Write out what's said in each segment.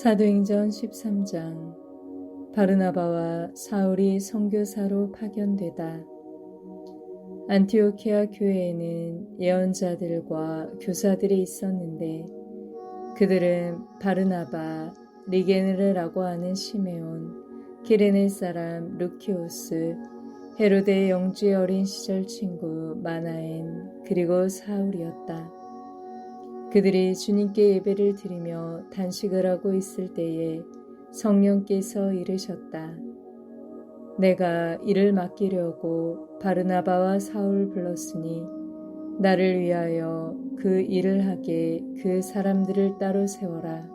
사도행전 13장. 바르나바와 사울이 선교사로 파견되다. 안티오키아 교회에는 예언자들과 교사들이 있었는데 그들은 바르나바, 리게네르라고 하는 시메온, 기레네 사람 루키오스, 헤로데 영주의 어린 시절 친구 마나엔, 그리고 사울이었다. 그들이 주님께 예배를 드리며 단식을 하고 있을 때에 성령께서 이르셨다. 내가 이를 맡기려고 바르나바와 사울 불렀으니 나를 위하여 그 일을 하게 그 사람들을 따로 세워라.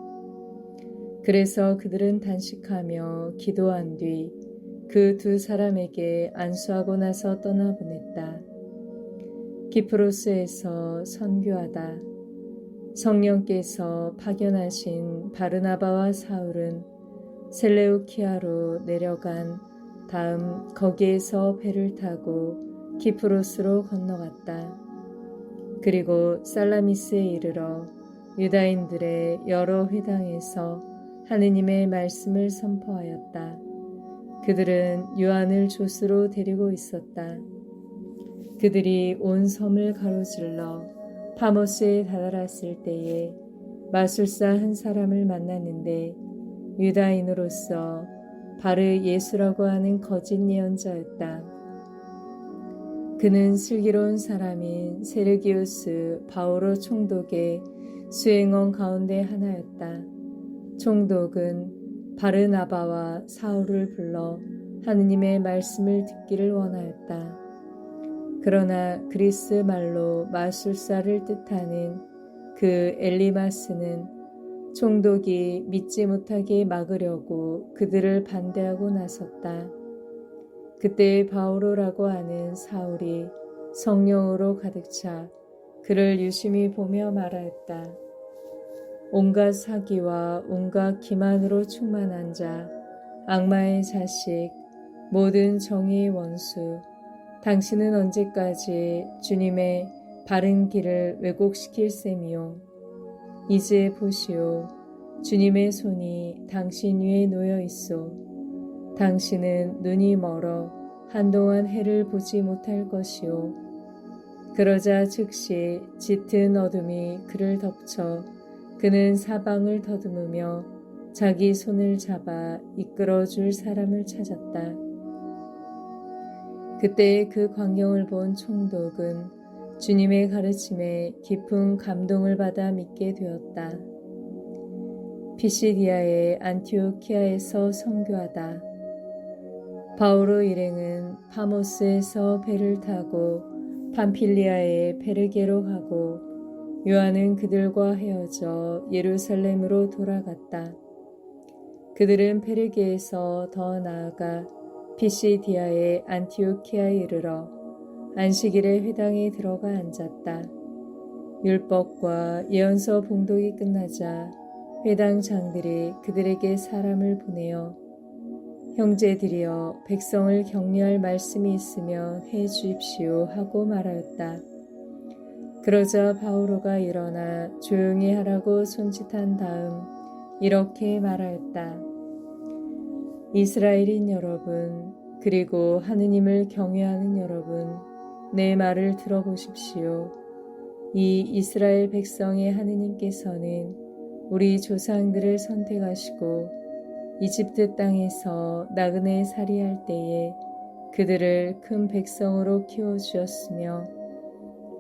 그래서 그들은 단식하며 기도한 뒤 그 두 사람에게 안수하고 나서 떠나보냈다. 기프로스에서 선교하다. 성령께서 파견하신 바르나바와 사울은 셀레우키아로 내려간 다음 거기에서 배를 타고 기프로스로 건너갔다. 그리고 살라미스에 이르러 유다인들의 여러 회당에서 하느님의 말씀을 선포하였다. 그들은 요한을 조수로 데리고 있었다. 그들이 온 섬을 가로질러 파모스에 다다랐을 때에 마술사 한 사람을 만났는데 유다인으로서 바르 예수라고 하는 거짓 예언자였다. 그는 슬기로운 사람인 세르기우스 바오로 총독의 수행원 가운데 하나였다. 총독은 바르나바와 사울을 불러 하느님의 말씀을 듣기를 원하였다. 그러나 그리스 말로 마술사를 뜻하는 그 엘리마스는 총독이 믿지 못하게 막으려고 그들을 반대하고 나섰다. 그때 바오로라고 하는 사울이 성령으로 가득 차 그를 유심히 보며 말하였다. 온갖 사기와 온갖 기만으로 충만한 자, 악마의 자식, 모든 정의의 원수, 당신은 언제까지 주님의 바른 길을 왜곡시킬 셈이요. 이제 보시오. 주님의 손이 당신 위에 놓여 있소. 당신은 눈이 멀어 한동안 해를 보지 못할 것이오. 그러자 즉시 짙은 어둠이 그를 덮쳐 그는 사방을 더듬으며 자기 손을 잡아 이끌어줄 사람을 찾았다. 그때 그 광경을 본 총독은 주님의 가르침에 깊은 감동을 받아 믿게 되었다. 피시디아의 안티오키아에서 선교하다. 바오로 일행은 파모스에서 배를 타고 팜필리아의 베르게로 가고 요한은 그들과 헤어져 예루살렘으로 돌아갔다. 그들은 베르게에서 더 나아가 피시디아의 안티오키아에 이르러 안식일의 회당에 들어가 앉았다. 율법과 예언서 봉독이 끝나자 회당장들이 그들에게 사람을 보내어 형제들이여 백성을 격려할 말씀이 있으면 해 주십시오 하고 말하였다. 그러자 바오로가 일어나 조용히 하라고 손짓한 다음 이렇게 말하였다. 이스라엘인 여러분, 그리고 하느님을 경외하는 여러분, 내 말을 들어보십시오. 이 이스라엘 백성의 하느님께서는 우리 조상들을 선택하시고 이집트 땅에서 나그네 살이할 때에 그들을 큰 백성으로 키워주었으며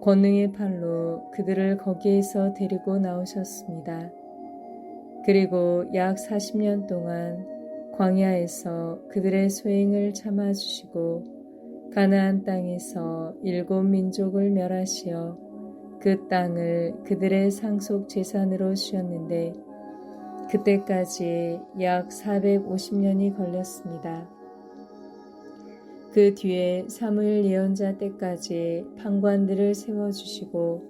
권능의 팔로 그들을 거기에서 데리고 나오셨습니다. 그리고 약 40년 동안 광야에서 그들의 소행을 참아주시고 가나안 땅에서 7 민족을 멸하시어 그 땅을 그들의 상속 재산으로 주었는데 그때까지 약 450년이 걸렸습니다. 그 뒤에 사무엘 예언자 때까지 판관들을 세워주시고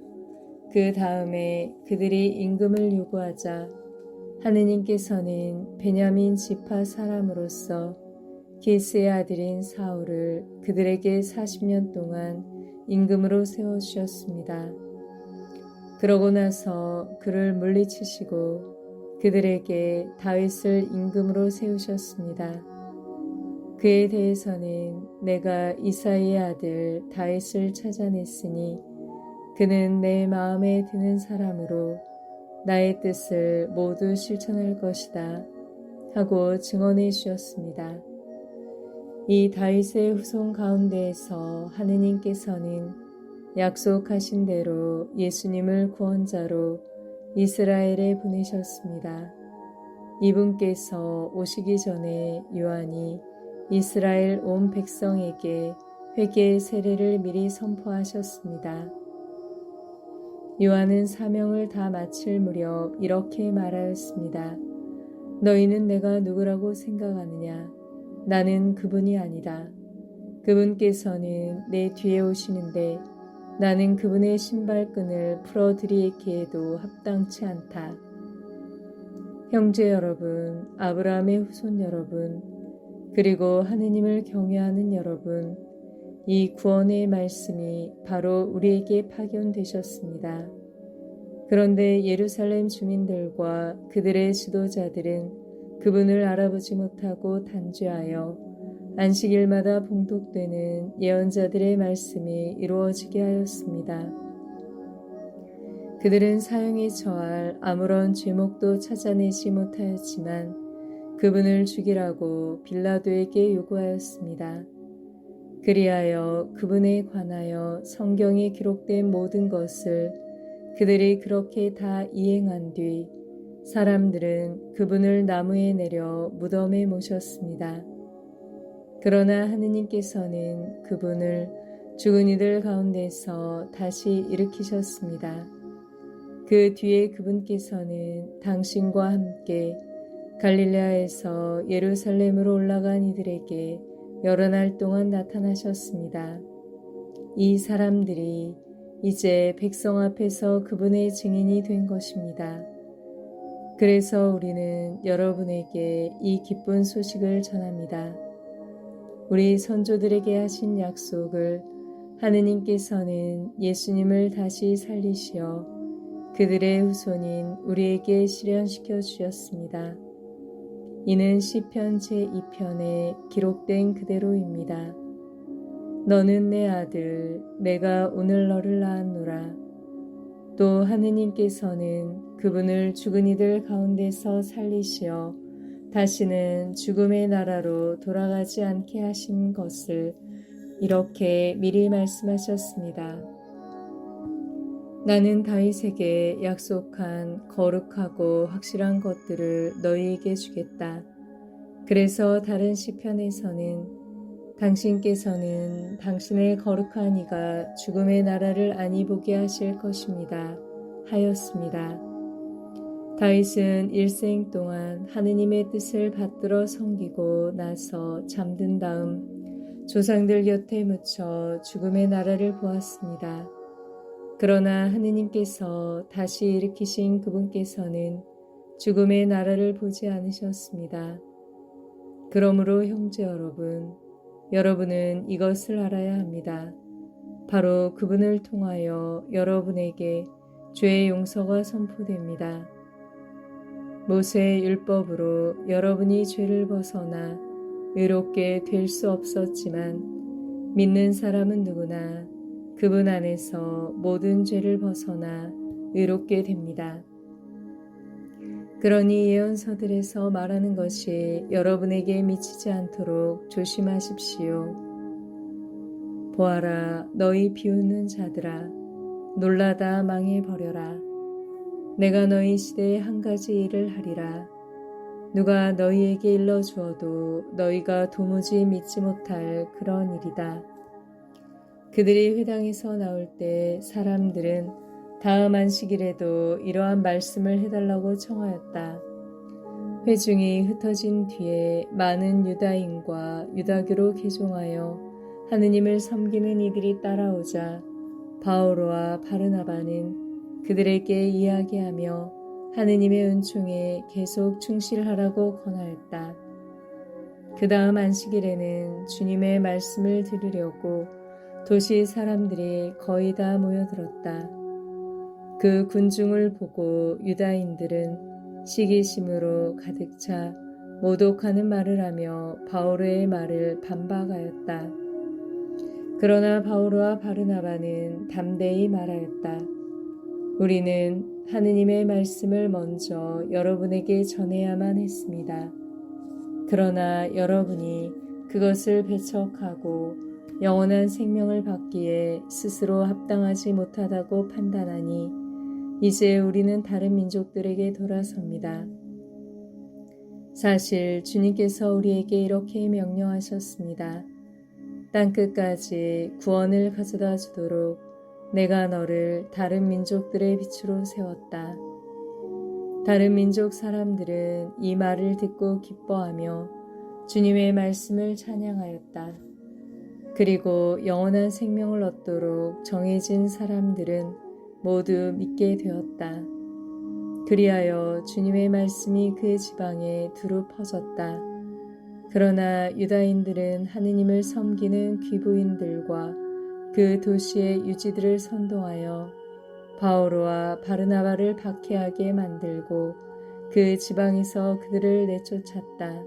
그 다음에 그들이 임금을 요구하자 하느님께서는 베냐민 지파 사람으로서 기스의 아들인 사울을 그들에게 40년 동안 임금으로 세워주셨습니다. 그러고 나서 그를 물리치시고 그들에게 다윗을 임금으로 세우셨습니다. 그에 대해서는 내가 이사이의 아들 다윗을 찾아냈으니 그는 내 마음에 드는 사람으로 나의 뜻을 모두 실천할 것이다 하고 증언해 주셨습니다. 이 다윗의 후손 가운데에서 하느님께서는 약속하신 대로 예수님을 구원자로 이스라엘에 보내셨습니다. 이분께서 오시기 전에 요한이 이스라엘 온 백성에게 회개의 세례를 미리 선포하셨습니다. 요한은 사명을 다 마칠 무렵 이렇게 말하였습니다. 너희는 내가 누구라고 생각하느냐? 나는 그분이 아니다. 그분께서는 내 뒤에 오시는데 나는 그분의 신발끈을 풀어드리기에도 합당치 않다. 형제 여러분, 아브라함의 후손 여러분, 그리고 하느님을 경외하는 여러분, 이 구원의 말씀이 바로 우리에게 파견되셨습니다. 그런데 예루살렘 주민들과 그들의 지도자들은 그분을 알아보지 못하고 단죄하여 안식일마다 봉독되는 예언자들의 말씀이 이루어지게 하였습니다. 그들은 사형에 처할 아무런 죄목도 찾아내지 못하였지만 그분을 죽이라고 빌라도에게 요구하였습니다. 그리하여 그분에 관하여 성경에 기록된 모든 것을 그들이 그렇게 다 이행한 뒤 사람들은 그분을 나무에 내려 무덤에 모셨습니다. 그러나 하느님께서는 그분을 죽은 이들 가운데서 다시 일으키셨습니다. 그 뒤에 그분께서는 당신과 함께 갈릴레아에서 예루살렘으로 올라간 이들에게 여러 날 동안 나타나셨습니다. 이 사람들이 이제 백성 앞에서 그분의 증인이 된 것입니다. 그래서 우리는 여러분에게 이 기쁜 소식을 전합니다. 우리 선조들에게 하신 약속을 하느님께서는 예수님을 다시 살리시어 그들의 후손인 우리에게 실현시켜 주셨습니다. 이는 시편 제2편에 기록된 그대로입니다. 너는 내 아들, 내가 오늘 너를 낳았노라. 또 하느님께서는 그분을 죽은 이들 가운데서 살리시어 다시는 죽음의 나라로 돌아가지 않게 하신 것을 이렇게 미리 말씀하셨습니다. 나는 다윗에게 약속한 거룩하고 확실한 것들을 너희에게 주겠다. 그래서 다른 시편에서는 당신께서는 당신의 거룩한 이가 죽음의 나라를 아니 보게 하실 것입니다. 하였습니다. 다윗은 일생 동안 하느님의 뜻을 받들어 섬기고 나서 잠든 다음 조상들 곁에 묻혀 죽음의 나라를 보았습니다. 그러나 하느님께서 다시 일으키신 그분께서는 죽음의 나라를 보지 않으셨습니다. 그러므로 형제 여러분, 여러분은 이것을 알아야 합니다. 바로 그분을 통하여 여러분에게 죄의 용서가 선포됩니다. 모세의 율법으로 여러분이 죄를 벗어나 의롭게 될 수 없었지만 믿는 사람은 누구나 그분 안에서 모든 죄를 벗어나 의롭게 됩니다. 그러니 예언서들에서 말하는 것이 여러분에게 미치지 않도록 조심하십시오. 보아라, 너희 비웃는 자들아, 놀라다 망해버려라. 내가 너희 시대에 한 가지 일을 하리라. 누가 너희에게 일러주어도 너희가 도무지 믿지 못할 그런 일이다. 그들이 회당에서 나올 때 사람들은 다음 안식일에도 이러한 말씀을 해달라고 청하였다. 회중이 흩어진 뒤에 많은 유다인과 유다교로 개종하여 하느님을 섬기는 이들이 따라오자 바오로와 바르나바는 그들에게 이야기하며 하느님의 은총에 계속 충실하라고 권하였다. 그 다음 안식일에는 주님의 말씀을 들으려고 도시 사람들이 거의 다 모여들었다. 그 군중을 보고 유다인들은 시기심으로 가득 차 모독하는 말을 하며 바오로의 말을 반박하였다. 그러나 바오로와 바르나바는 담대히 말하였다. 우리는 하느님의 말씀을 먼저 여러분에게 전해야만 했습니다. 그러나 여러분이 그것을 배척하고 영원한 생명을 받기에 스스로 합당하지 못하다고 판단하니 이제 우리는 다른 민족들에게 돌아섭니다. 사실 주님께서 우리에게 이렇게 명령하셨습니다. 땅끝까지 구원을 가져다 주도록 내가 너를 다른 민족들의 빛으로 세웠다. 다른 민족 사람들은 이 말을 듣고 기뻐하며 주님의 말씀을 찬양하였다. 그리고 영원한 생명을 얻도록 정해진 사람들은 모두 믿게 되었다. 그리하여 주님의 말씀이 그 지방에 두루 퍼졌다. 그러나 유다인들은 하느님을 섬기는 귀부인들과 그 도시의 유지들을 선동하여 바오로와 바르나바를 박해하게 만들고 그 지방에서 그들을 내쫓았다.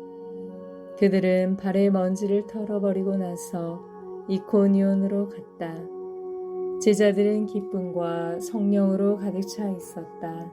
그들은 발의 먼지를 털어버리고 나서 이코니온으로 갔다. 제자들은 기쁨과 성령으로 가득 차 있었다.